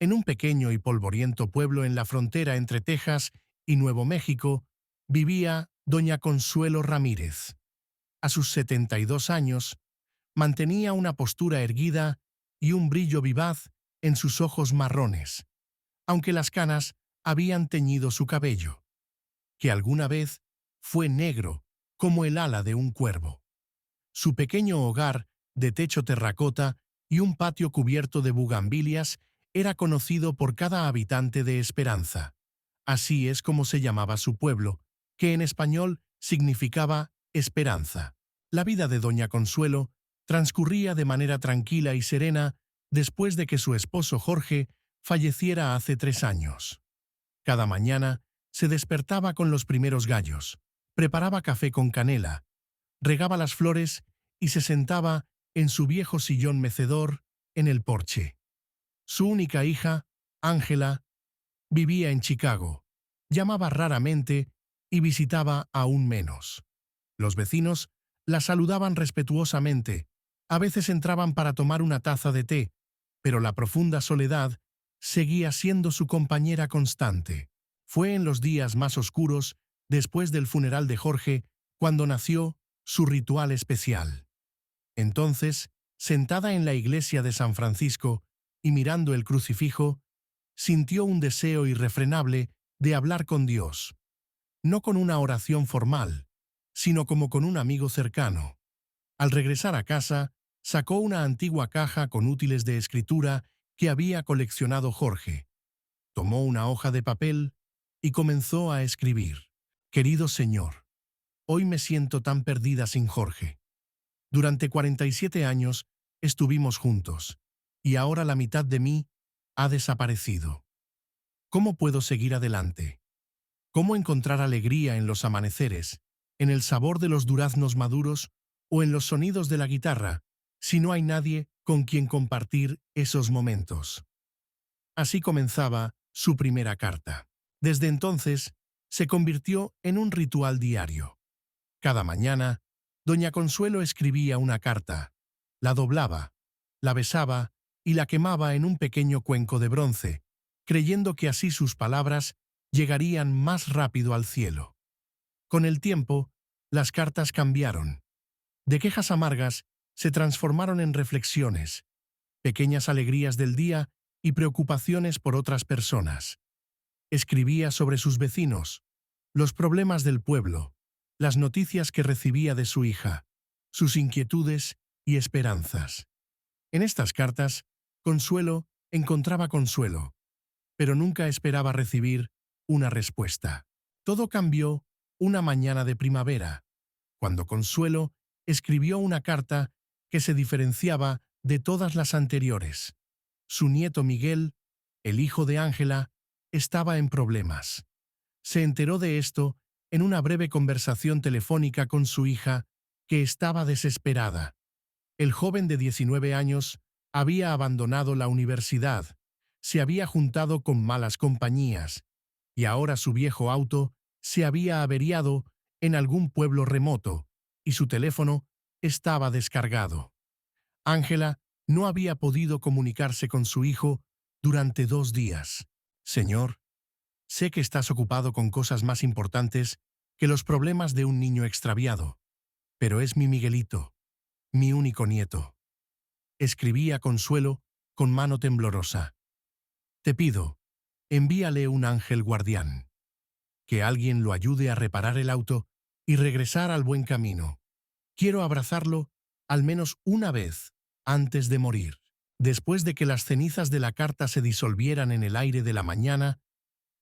En un pequeño y polvoriento pueblo en la frontera entre Texas y Nuevo México, vivía doña Consuelo Ramírez. A sus 72 años, mantenía una postura erguida y un brillo vivaz en sus ojos marrones, aunque las canas habían teñido su cabello, que alguna vez fue negro como el ala de un cuervo. Su pequeño hogar, de techo terracota y un patio cubierto de bugambilias, era conocido por cada habitante de Esperanza. Así es como se llamaba su pueblo, que en español significaba esperanza. La vida de doña Consuelo transcurría de manera tranquila y serena después de que su esposo Jorge falleciera hace 3 años. Cada mañana se despertaba con los primeros gallos, preparaba café con canela, regaba las flores y se sentaba en su viejo sillón mecedor en el porche. Su única hija, Ángela, vivía en Chicago, llamaba raramente y visitaba aún menos. Los vecinos la saludaban respetuosamente, a veces entraban para tomar una taza de té, pero la profunda soledad seguía siendo su compañera constante. Fue en los días más oscuros, después del funeral de Jorge, cuando nació su ritual especial. Entonces, sentada en la iglesia de San Francisco y mirando el crucifijo, sintió un deseo irrefrenable de hablar con Dios, no con una oración formal, sino como con un amigo cercano. Al regresar a casa, sacó una antigua caja con útiles de escritura que había coleccionado Jorge. Tomó una hoja de papel y comenzó a escribir. Querido Señor, hoy me siento tan perdida sin Jorge. Durante 47 años estuvimos juntos, y ahora la mitad de mí ha desaparecido. ¿Cómo puedo seguir adelante? ¿Cómo encontrar alegría en los amaneceres, en el sabor de los duraznos maduros o en los sonidos de la guitarra, si no hay nadie con quien compartir esos momentos? Así comenzaba su primera carta. Desde entonces, se convirtió en un ritual diario. Cada mañana, doña Consuelo escribía una carta, la doblaba, la besaba y la quemaba en un pequeño cuenco de bronce, creyendo que así sus palabras llegarían más rápido al cielo. Con el tiempo, las cartas cambiaron. De quejas amargas se transformaron en reflexiones, pequeñas alegrías del día y preocupaciones por otras personas. Escribía sobre sus vecinos, los problemas del pueblo, las noticias que recibía de su hija, sus inquietudes y esperanzas. En estas cartas, Consuelo encontraba consuelo, pero nunca esperaba recibir una respuesta. Todo cambió una mañana de primavera, cuando Consuelo escribió una carta que se diferenciaba de todas las anteriores. Su nieto Miguel, el hijo de Ángela, estaba en problemas. Se enteró de esto en una breve conversación telefónica con su hija, que estaba desesperada. El joven de 19 años había abandonado la universidad, se había juntado con malas compañías, y ahora su viejo auto se había averiado en algún pueblo remoto, y su teléfono estaba descargado. Ángela no había podido comunicarse con su hijo durante 2 días. Señor, sé que estás ocupado con cosas más importantes que los problemas de un niño extraviado, pero es mi Miguelito, mi único nieto. Escribía Consuelo con mano temblorosa. Te pido, envíale un ángel guardián. Que alguien lo ayude a reparar el auto y regresar al buen camino. Quiero abrazarlo al menos una vez antes de morir. Después de que las cenizas de la carta se disolvieran en el aire de la mañana,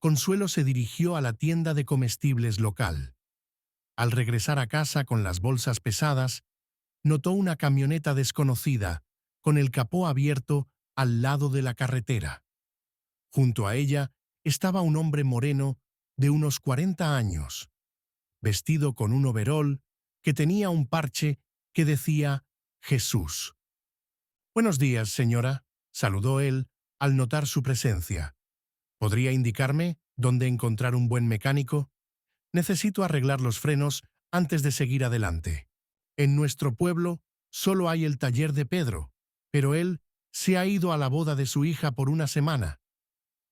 Consuelo se dirigió a la tienda de comestibles local. Al regresar a casa con las bolsas pesadas, notó una camioneta desconocida con el capó abierto al lado de la carretera. Junto a ella estaba un hombre moreno de unos 40 años, vestido con un overol que tenía un parche que decía Jesús. «Buenos días, señora», saludó él al notar su presencia. «¿Podría indicarme dónde encontrar un buen mecánico? Necesito arreglar los frenos antes de seguir adelante. En nuestro pueblo solo hay el taller de Pedro, pero él se ha ido a la boda de su hija por una semana.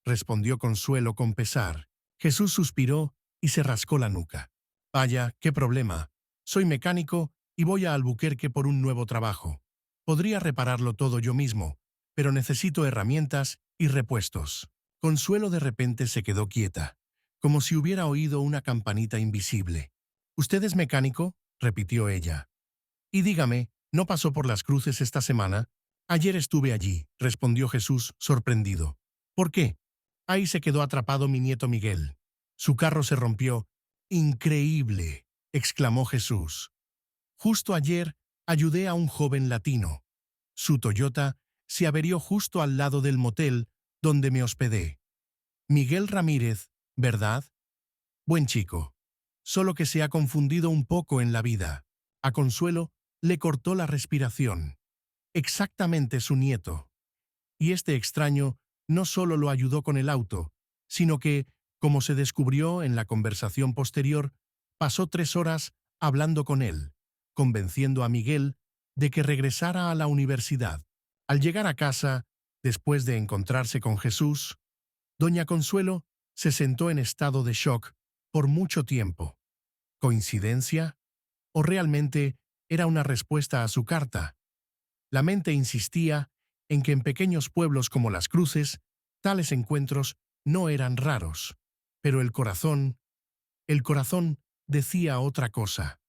respondió Consuelo con pesar. Jesús suspiró y se rascó la nuca. Vaya, qué problema. Soy mecánico y voy a Albuquerque por un nuevo trabajo. Podría repararlo todo yo mismo, pero necesito herramientas y repuestos. Consuelo de repente se quedó quieta, como si hubiera oído una campanita invisible. ¿Usted es mecánico?, repitió ella. Y dígame, ¿no pasó por Las Cruces esta semana? Ayer estuve allí, respondió Jesús, sorprendido. ¿Por qué? Ahí se quedó atrapado mi nieto Miguel. Su carro se rompió. ¡Increíble!, exclamó Jesús. Justo ayer ayudé a un joven latino. Su Toyota se averió justo al lado del motel donde me hospedé. Miguel Ramírez, ¿verdad? Buen chico. Solo que se ha confundido un poco en la vida. A Consuelo le cortó la respiración. Exactamente su nieto. Y este extraño no solo lo ayudó con el auto, sino que, como se descubrió en la conversación posterior, pasó 3 horas hablando con él, convenciendo a Miguel de que regresara a la universidad. Al llegar a casa, después de encontrarse con Jesús, doña Consuelo se sentó en estado de shock por mucho tiempo. ¿Coincidencia? ¿O realmente era una respuesta a su carta? La mente insistía en que en pequeños pueblos como Las Cruces, tales encuentros no eran raros. Pero el corazón decía otra cosa.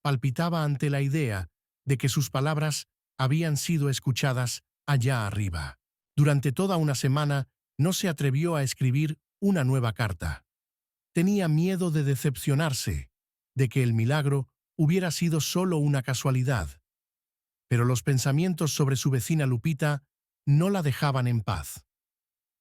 Palpitaba ante la idea de que sus palabras habían sido escuchadas allá arriba. Durante toda una semana no se atrevió a escribir una nueva carta. Tenía miedo de decepcionarse, de que el milagro hubiera sido solo una casualidad. Pero los pensamientos sobre su vecina Lupita no la dejaban en paz.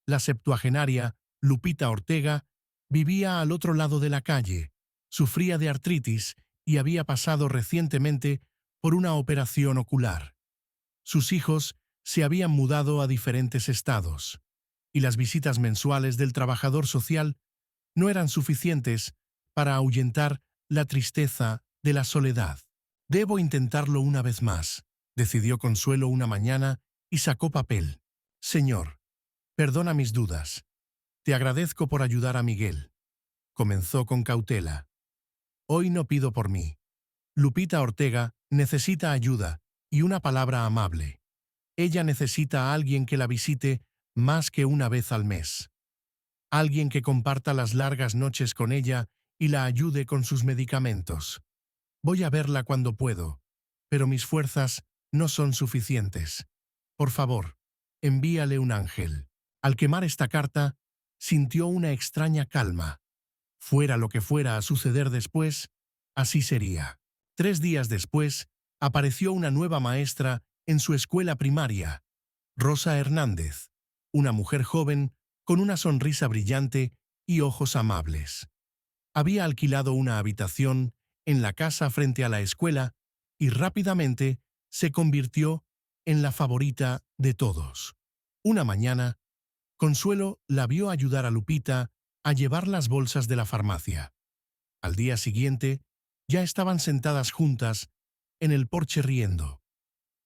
La septuagenaria, Lupita Ortega, vivía al otro lado de la calle, sufría de artritis y había pasado recientemente por una operación ocular. Sus hijos se habían mudado a diferentes estados, y las visitas mensuales del trabajador social no eran suficientes para ahuyentar la tristeza de la soledad. Debo intentarlo una vez más, decidió Consuelo una mañana y sacó papel. Señor, perdona mis dudas. Te agradezco por ayudar a Miguel. Comenzó con cautela. Hoy no pido por mí. Lupita Ortega necesita ayuda y una palabra amable. Ella necesita a alguien que la visite más que una vez al mes. Alguien que comparta las largas noches con ella y la ayude con sus medicamentos. Voy a verla cuando puedo, pero mis fuerzas no son suficientes. Por favor, envíale un ángel. Al quemar esta carta, sintió una extraña calma. Fuera lo que fuera a suceder después, así sería. 3 días después, apareció una nueva maestra en su escuela primaria, Rosa Hernández, una mujer joven con una sonrisa brillante y ojos amables. Había alquilado una habitación en la casa frente a la escuela y rápidamente se convirtió en la favorita de todos. Una mañana, Consuelo la vio ayudar a Lupita a llevar las bolsas de la farmacia. Al día siguiente, ya estaban sentadas juntas en el porche riendo.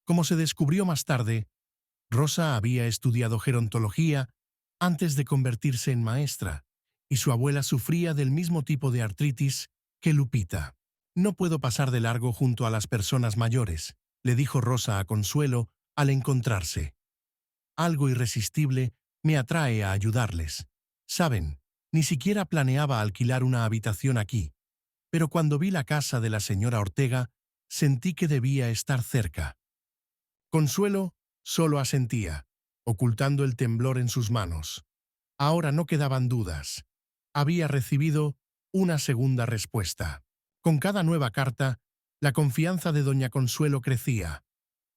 Como se descubrió más tarde, Rosa había estudiado gerontología antes de convertirse en maestra, y su abuela sufría del mismo tipo de artritis que Lupita. No puedo pasar de largo junto a las personas mayores, le dijo Rosa a Consuelo al encontrarse. Algo irresistible me atrae a ayudarles. Saben, ni siquiera planeaba alquilar una habitación aquí, pero cuando vi la casa de la señora Ortega, sentí que debía estar cerca. Consuelo solo asentía, ocultando el temblor en sus manos. Ahora no quedaban dudas. Había recibido una segunda respuesta. Con cada nueva carta, la confianza de doña Consuelo crecía.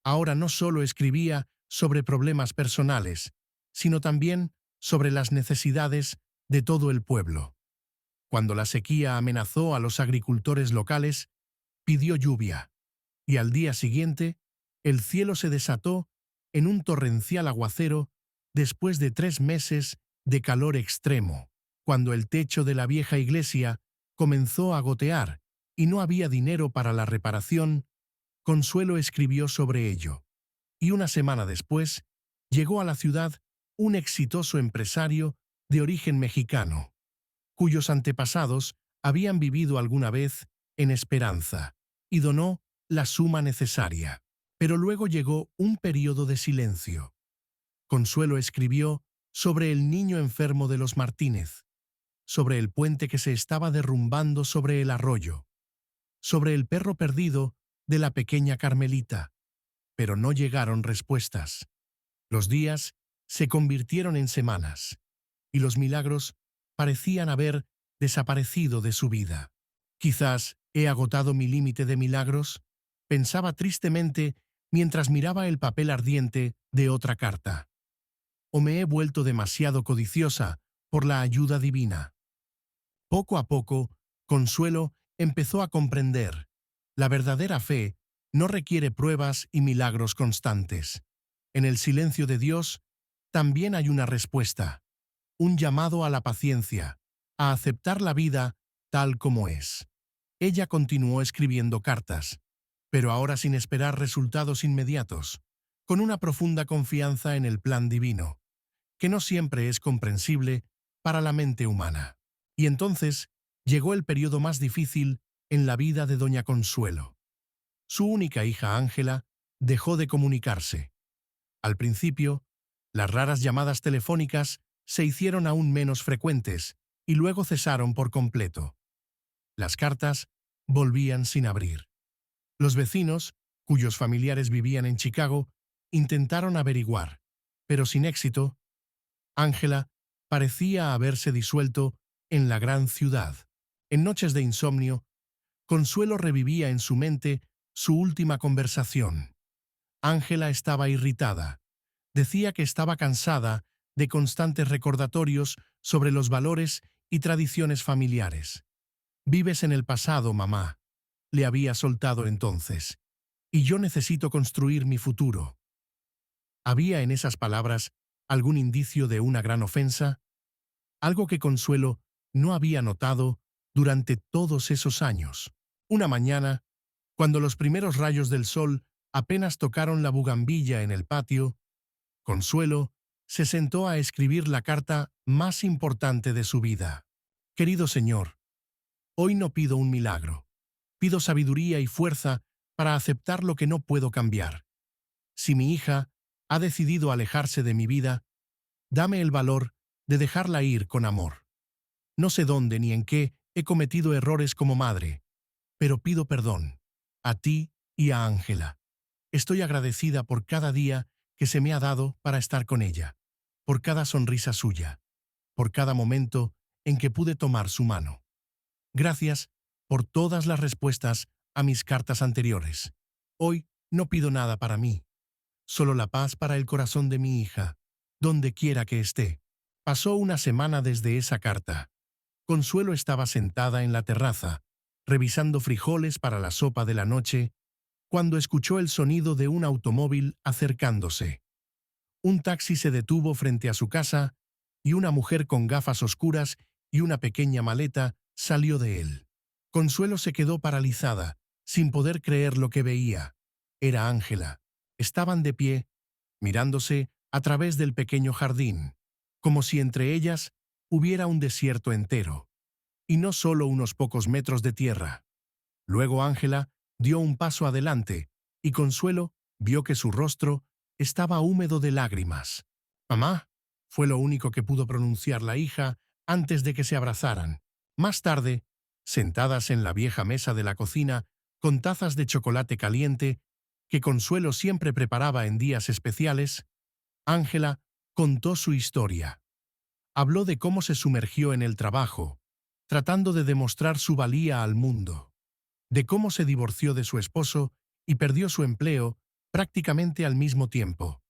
Ahora no solo escribía sobre problemas personales, sino también sobre las necesidades de todo el pueblo. Cuando la sequía amenazó a los agricultores locales, pidió lluvia, y al día siguiente, el cielo se desató en un torrencial aguacero después de 3 meses de calor extremo. Cuando el techo de la vieja iglesia comenzó a gotear y no había dinero para la reparación, Consuelo escribió sobre ello. Y una semana después, llegó a la ciudad un exitoso empresario de origen mexicano, cuyos antepasados habían vivido alguna vez en Esperanza, y donó la suma necesaria. Pero luego llegó un período de silencio. Consuelo escribió sobre el niño enfermo de los Martínez, sobre el puente que se estaba derrumbando sobre el arroyo, sobre el perro perdido de la pequeña Carmelita, pero no llegaron respuestas. Los días se convirtieron en semanas, y los milagros parecían haber desaparecido de su vida. Quizás he agotado mi límite de milagros, pensaba tristemente mientras miraba el papel ardiente de otra carta. O me he vuelto demasiado codiciosa por la ayuda divina. Poco a poco, Consuelo empezó a comprender. La verdadera fe no requiere pruebas y milagros constantes. En el silencio de Dios también hay una respuesta, un llamado a la paciencia, a aceptar la vida tal como es. Ella continuó escribiendo cartas, pero ahora sin esperar resultados inmediatos, con una profunda confianza en el plan divino, que no siempre es comprensible para la mente humana. Y entonces llegó el periodo más difícil en la vida de doña Consuelo. Su única hija Ángela dejó de comunicarse. Al principio, las raras llamadas telefónicas se hicieron aún menos frecuentes y luego cesaron por completo. Las cartas volvían sin abrir. Los vecinos, cuyos familiares vivían en Chicago, intentaron averiguar, pero sin éxito. Ángela parecía haberse disuelto en la gran ciudad. En noches de insomnio, Consuelo revivía en su mente su última conversación. Ángela estaba irritada. Decía que estaba cansada de constantes recordatorios sobre los valores y tradiciones familiares. «Vives en el pasado, mamá», le había soltado entonces, «y yo necesito construir mi futuro». ¿Había en esas palabras algún indicio de una gran ofensa? Algo que Consuelo no había notado durante todos esos años. Una mañana, cuando los primeros rayos del sol apenas tocaron la bugambilla en el patio, Consuelo se sentó a escribir la carta más importante de su vida. «Querido señor, hoy no pido un milagro. Pido sabiduría y fuerza para aceptar lo que no puedo cambiar. Si mi hija ha decidido alejarse de mi vida, dame el valor de dejarla ir con amor. No sé dónde ni en qué he cometido errores como madre, pero pido perdón, a ti y a Ángela. Estoy agradecida por cada día que se me ha dado para estar con ella, por cada sonrisa suya, por cada momento en que pude tomar su mano. Gracias por todas las respuestas a mis cartas anteriores. Hoy no pido nada para mí, solo la paz para el corazón de mi hija, donde quiera que esté». Pasó una semana desde esa carta. Consuelo estaba sentada en la terraza, revisando frijoles para la sopa de la noche, cuando escuchó el sonido de un automóvil acercándose. Un taxi se detuvo frente a su casa y una mujer con gafas oscuras y una pequeña maleta salió de él. Consuelo se quedó paralizada, sin poder creer lo que veía. Era Ángela. Estaban de pie, mirándose a través del pequeño jardín, como si entre ellas hubiera un desierto entero, y no solo unos pocos metros de tierra. Luego Ángela dio un paso adelante, y Consuelo vio que su rostro estaba húmedo de lágrimas. «Mamá», fue lo único que pudo pronunciar la hija antes de que se abrazaran. Más tarde, sentadas en la vieja mesa de la cocina, con tazas de chocolate caliente, que Consuelo siempre preparaba en días especiales, Ángela contó su historia. Habló de cómo se sumergió en el trabajo, tratando de demostrar su valía al mundo, de cómo se divorció de su esposo y perdió su empleo prácticamente al mismo tiempo,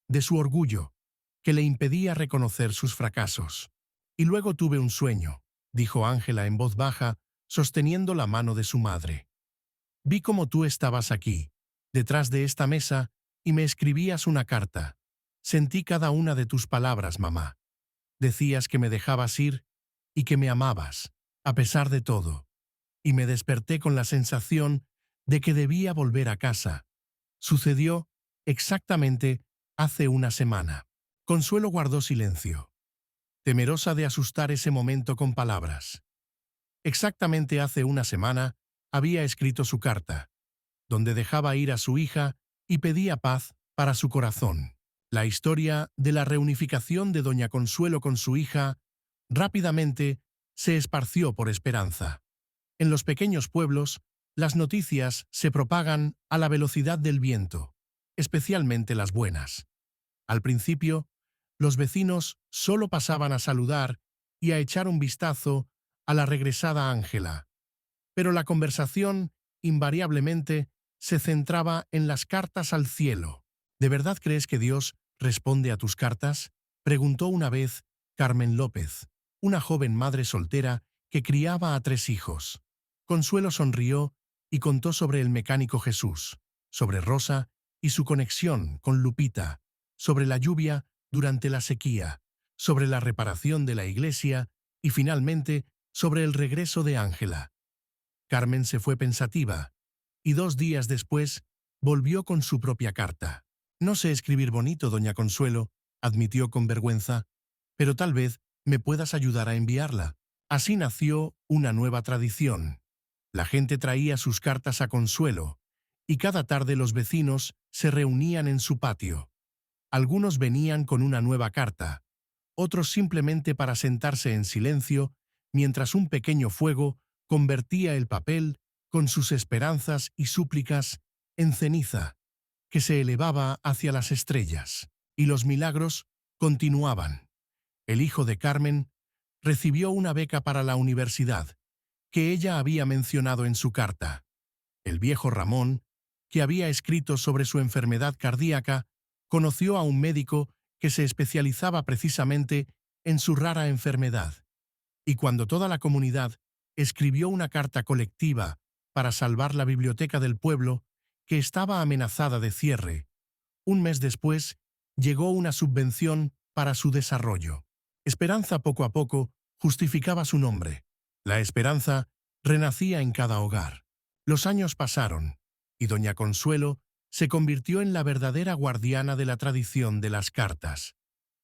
de su orgullo, que le impedía reconocer sus fracasos. «Y luego tuve un sueño», dijo Ángela en voz baja, sosteniendo la mano de su madre. «Vi cómo tú estabas aquí, detrás de esta mesa, y me escribías una carta. Sentí cada una de tus palabras, mamá. Decías que me dejabas ir y que me amabas, a pesar de todo. Y me desperté con la sensación de que debía volver a casa. Sucedió exactamente hace una semana». Consuelo guardó silencio. temerosa de asustar ese momento con palabras. Exactamente hace una semana había escrito su carta, donde dejaba ir a su hija y pedía paz para su corazón. La historia de la reunificación de doña Consuelo con su hija rápidamente se esparció por Esperanza. En los pequeños pueblos, las noticias se propagan a la velocidad del viento, especialmente las buenas. Al principio, los vecinos solo pasaban a saludar y a echar un vistazo a la regresada Ángela, pero la conversación, invariablemente, se centraba en las cartas al cielo. ¿De verdad crees que Dios responde a tus cartas?, preguntó una vez Carmen López, una joven madre soltera que criaba a 3 hijos. Consuelo sonrió y contó sobre el mecánico Jesús, sobre Rosa y su conexión con Lupita, sobre la lluvia durante la sequía, sobre la reparación de la iglesia y, finalmente, sobre el regreso de Ángela. Carmen se fue pensativa, y 2 días después volvió con su propia carta. «No sé escribir bonito, doña Consuelo», admitió con vergüenza, «pero tal vez me puedas ayudar a enviarla». Así nació una nueva tradición. La gente traía sus cartas a Consuelo, y cada tarde los vecinos se reunían en su patio. Algunos venían con una nueva carta, otros simplemente para sentarse en silencio mientras un pequeño fuego convertía el papel con sus esperanzas y súplicas en ceniza, que se elevaba hacia las estrellas. Y los milagros continuaban. El hijo de Carmen recibió una beca para la universidad, que ella había mencionado en su carta. El viejo Ramón, que había escrito sobre su enfermedad cardíaca, conoció a un médico que se especializaba precisamente en su rara enfermedad. Y cuando toda la comunidad escribió una carta colectiva para salvar la biblioteca del pueblo, que estaba amenazada de cierre, un mes después llegó una subvención para su desarrollo. Esperanza poco a poco justificaba su nombre. La esperanza renacía en cada hogar. Los años pasaron, y doña Consuelo se convirtió en la verdadera guardiana de la tradición de las cartas.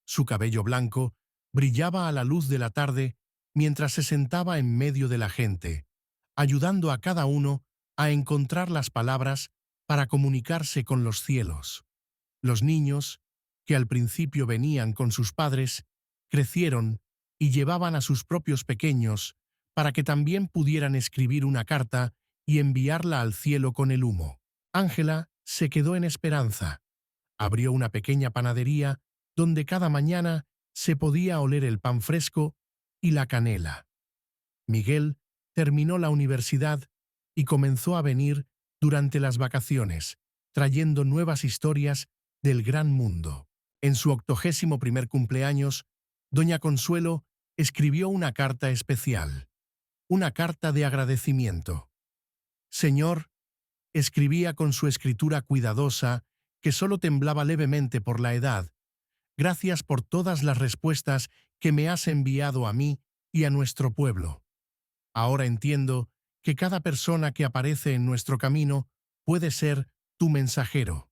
Su cabello blanco brillaba a la luz de la tarde mientras se sentaba en medio de la gente, ayudando a cada uno a encontrar las palabras para comunicarse con los cielos. Los niños, que al principio venían con sus padres, crecieron y llevaban a sus propios pequeños para que también pudieran escribir una carta y enviarla al cielo con el humo. Ángela se quedó en Esperanza. Abrió una pequeña panadería donde cada mañana se podía oler el pan fresco y la canela. Miguel terminó la universidad y comenzó a venir durante las vacaciones, trayendo nuevas historias del gran mundo. En su 81º cumpleaños, doña Consuelo escribió una carta especial, una carta de agradecimiento. «Señor», escribía con su escritura cuidadosa, que solo temblaba levemente por la edad, «gracias por todas las respuestas que me has enviado a mí y a nuestro pueblo. Ahora entiendo que cada persona que aparece en nuestro camino puede ser tu mensajero.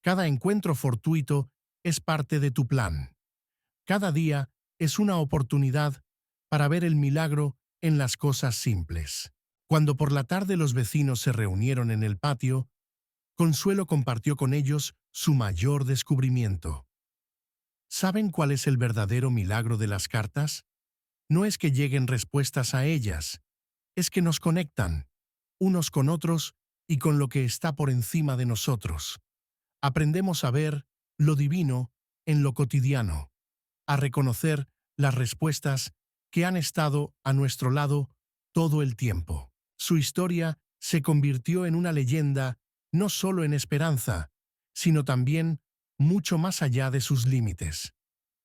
Cada encuentro fortuito es parte de tu plan. Cada día es una oportunidad para ver el milagro en las cosas simples». Cuando por la tarde los vecinos se reunieron en el patio, Consuelo compartió con ellos su mayor descubrimiento. ¿Saben cuál es el verdadero milagro de las cartas? No es que lleguen respuestas a ellas, es que nos conectan, unos con otros y con lo que está por encima de nosotros. Aprendemos a ver lo divino en lo cotidiano, a reconocer las respuestas que han estado a nuestro lado todo el tiempo. Su historia se convirtió en una leyenda no solo en Esperanza, sino también mucho más allá de sus límites.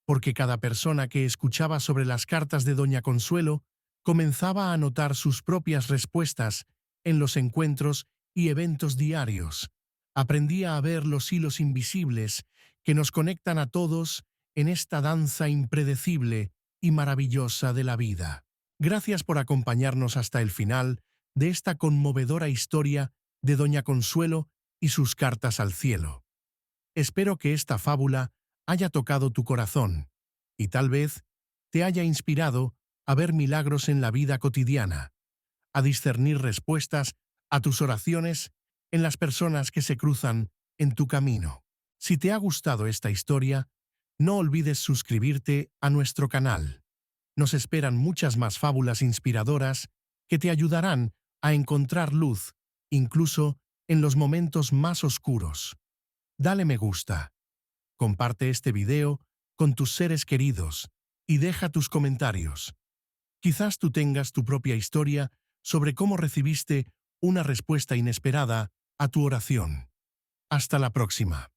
Porque cada persona que escuchaba sobre las cartas de doña Consuelo comenzaba a notar sus propias respuestas en los encuentros y eventos diarios. Aprendía a ver los hilos invisibles que nos conectan a todos en esta danza impredecible y maravillosa de la vida. Gracias por acompañarnos hasta el final de esta conmovedora historia de doña Consuelo y sus cartas al cielo. Espero que esta fábula haya tocado tu corazón y tal vez te haya inspirado a ver milagros en la vida cotidiana, a discernir respuestas a tus oraciones en las personas que se cruzan en tu camino. Si te ha gustado esta historia, no olvides suscribirte a nuestro canal. Nos esperan muchas más fábulas inspiradoras que te ayudarán a encontrar luz, incluso en los momentos más oscuros. Dale me gusta, comparte este video con tus seres queridos y deja tus comentarios. Quizás tú tengas tu propia historia sobre cómo recibiste una respuesta inesperada a tu oración. Hasta la próxima.